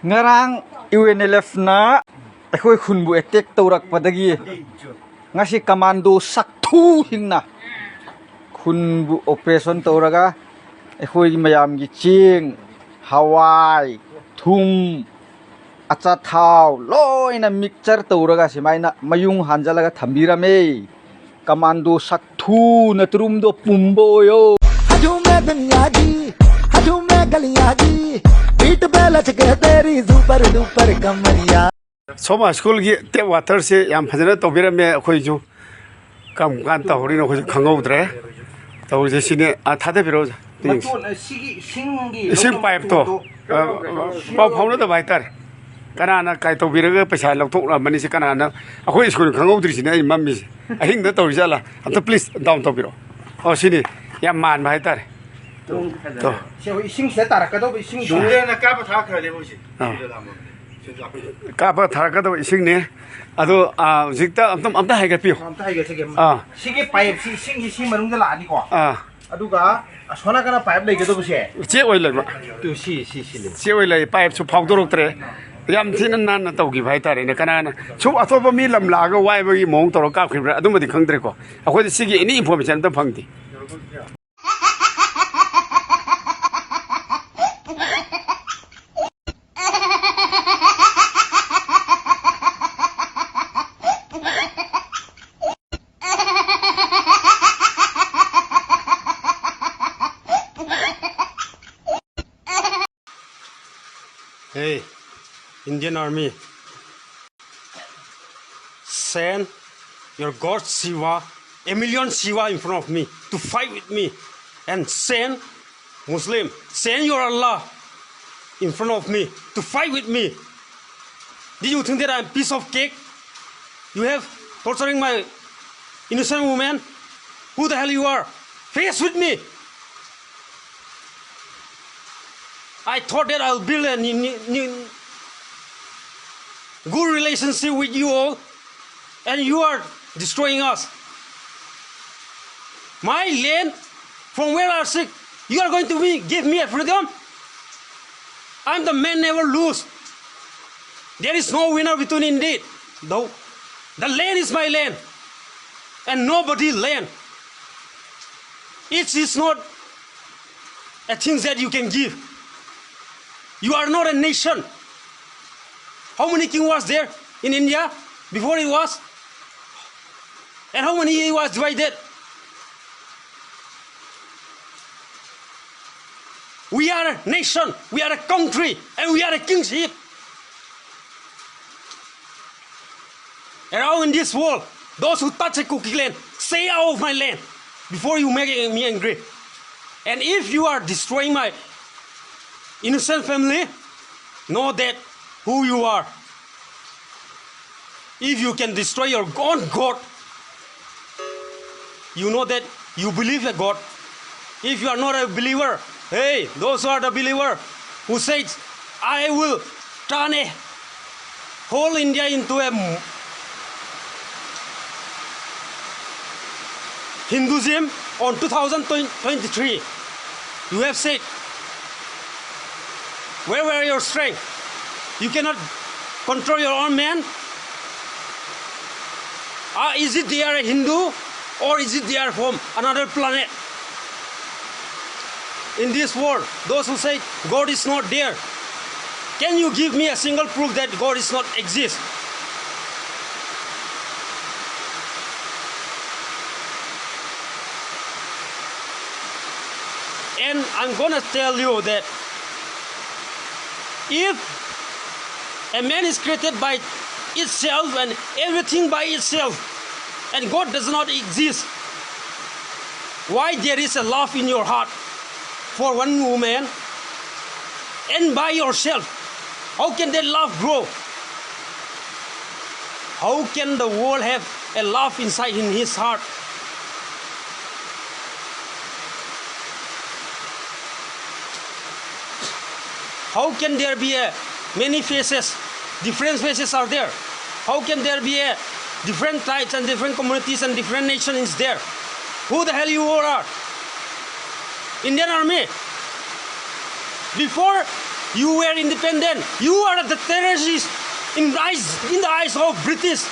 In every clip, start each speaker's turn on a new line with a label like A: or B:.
A: ngarang UNLF na ako'y kunbu etek taurak padagi ngasi komando saktu hingna kunbu operation tauraga ako'y mayam gi cheng hawai thum acha thau loina mixture tauraga simaina mayung hanjalaga thambirame komando saktu na turumdo pumboyo
B: hanjllme दुनिया जी hanjllme गलियां जी beat बेलच के तेरी super duper कमरिया
C: Soma school की ते water से याम फजना तोबिरा में अखोय जो काम कान तहरी न अखोय खंगौद्रे तौजे सिने थादे बिरो इसिंग पाइप तो पाव फाउनो द बाइटर कनाना काय तोबिरगा पैसा लौथोक मनि से कनाना अखोय स्कूल खंगौद्रि सिने मम्मी अहिंग द तौरिजाला अंत प्लीज डाउन तोबिरो ओ सिने याम मान बाइटर तो
A: इसिंग से तारकदो इसिंग
D: 중대나 까부 다 그래 보시.
C: 까부 타라가도 이싱네 아도 아 직다 암다 하이가 피요
A: amta haiga sege
C: 아
A: sige pipe si sing si manung da lani ko
C: 아
A: aduga sona kana pipe lege do bse
C: 제 오일라
A: tu si le
C: 제 오일라 파이프 수 파우도록트레 ꯌꯥꯝ ꯊꯤꯅ ꯅꯥꯟꯅ ꯇꯧꯈꯤꯕ ꯍꯥꯏꯇꯥꯔꯦꯅꯦ ꯀꯅꯥꯅ ꯁꯨꯝ ꯑꯇꯣꯞꯄ ꯃꯤ ꯂꯝ ꯂꯥꯛꯑꯒ ꯋꯥꯏꯕꯒꯤ ꯃꯑꯣꯡ ꯇꯧꯔꯒ ꯀꯥꯞꯈꯤꯕ꯭ꯔꯥ ꯑꯗꯨꯃꯗꯤ ꯈꯪꯗ꯭ꯔꯦꯀꯣ ꯑꯩꯈꯣꯏꯗꯤ ꯁꯤꯒꯤ ꯑꯦꯅꯤ ꯏꯟꯐꯣꯔꯃꯦꯁꯟ ꯑꯝꯇ ꯐꯪꯗꯦ Hey, Indian Army, send your God Shiva, a million Shiva in front of me to fight with me, and send Muslim, send your Allah in front of me to fight with me. Do you think that I'm a piece of cake? You have torturing my innocent woman? Who the hell you are? Face with me. I thought that I'll build a good relationship with you all, and you are destroying us. My land, from where I sick, you are going to give me a freedom? I'm the man never lose. There is no winner between indeed. Though the land is my land, and nobody's land. It is not a thing that you can give. You are not a nation. How many king was there in India before it was? And how many was divided? We are a nation, we are a country, and we are a kingship. Around in this world, those who touch a Kukigi land, stay out of my land before you make me angry. And if you are destroying my innocent family, know that who you are. If you can destroy your own God, you know that you believe a God. If you are not a believer, hey, those who are the believer who says, I will turn a whole India into a Hinduism on 2023. You have said, where were your strength? You cannot control your own man? Is it they are a Hindu, or is it they are from another planet? In this world, those who say God is not there, can you give me a single proof that God is not exist? And I'm gonna tell you that if a man is created by itself and everything by itself, and God does not exist, why there is a love in your heart for one woman and by yourself? How can that love grow? How can the world have a love inside in his heart? How can there be many faces, different faces are there? How can there be different tribes and different communities and different nations there? Who the hell you all are? Indian Army. Before You were independent. You are the terrorists in the eyes of British.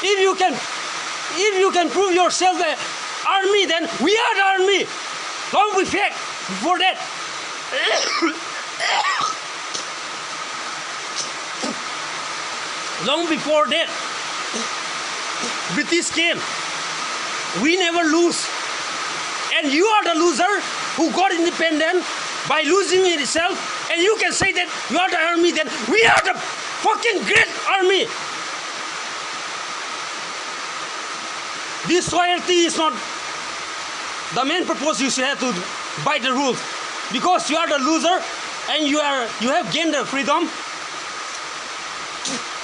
C: If you can prove yourself the army, then we are the army. Long before that. Long before that, British came. We never lose. And you are the loser who got independent by losing it itself. And you can say that you are the army, then we are the fucking great army. This loyalty is not the main purpose. You should have to bite the rules. Because you are the loser and you have gained the freedom.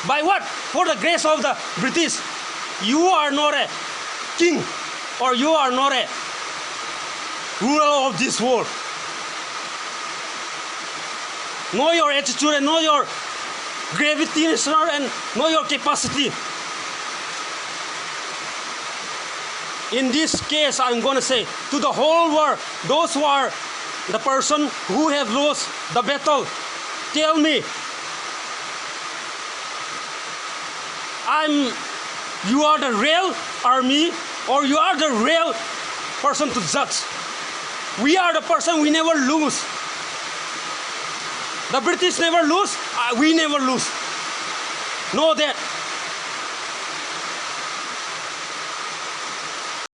C: By what? For the grace of the British. You are not a king, or you are not a ruler of this world. Know your attitude and know your gravity and know your capacity. In this case, I'm going to say to the whole world, those who are the person who have lost the battle, tell me, you are the real army, or you are the real person to judge. We are the person, we never lose. The British never lose, we never lose. Know that.